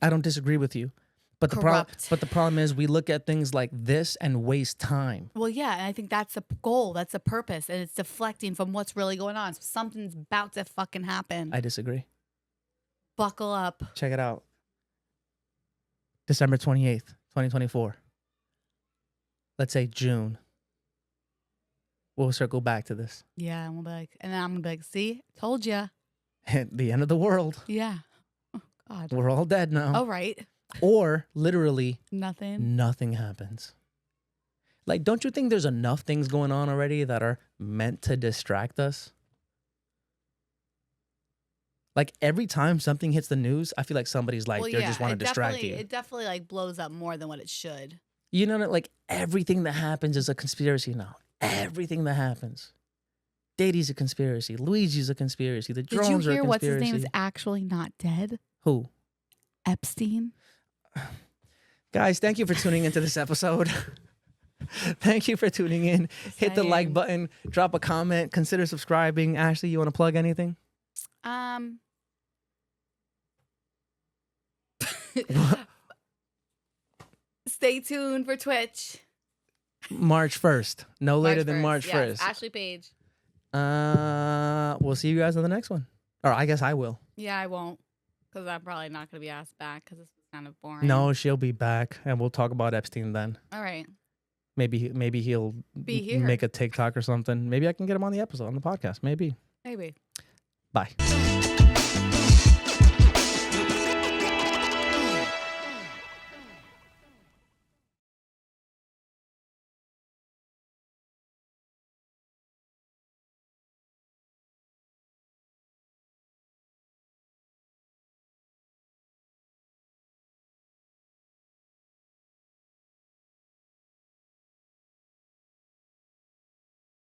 I don't disagree with you, but the problem is we look at things like this and waste time. Well, yeah, and I think that's the goal, that's the purpose, and it's deflecting from what's really going on. So something's about to fucking happen. I disagree. Buckle up. Check it out. December 28th, 2024. Let's say June. We'll circle back to this. Yeah, and we'll be like, and then I'm gonna be like, see, told ya. The end of the world. Yeah. Oh God. We're all dead now. Oh right. Or literally nothing happens. Like, don't you think there's enough things going on already that are meant to distract us? Like every time something hits the news, I feel like somebody's like, they just want to distract you. It definitely like blows up more than what it should. You know, like everything that happens is a conspiracy now. Everything that happens. Daisy's a conspiracy. Luigi's a conspiracy. The drones are a conspiracy. Did you hear what's his name is actually not dead? Who? Epstein. Guys, thank you for tuning into this episode. Thank you for tuning in. Hit the like button. Drop a comment. Consider subscribing. Ashley, you want to plug anything? Stay tuned for Twitch. March 1st. No later than March 1st. Yes, Ashley Paige. We'll see you guys on the next one. Or I guess I will. Yeah, I won't. Because I'm probably not going to be asked back because this was kind of boring. No, she'll be back and we'll talk about Epstein then. All right. Maybe he'll be here. Make a TikTok or something. Maybe I can get him on the episode, on the podcast. Maybe. Maybe. Bye.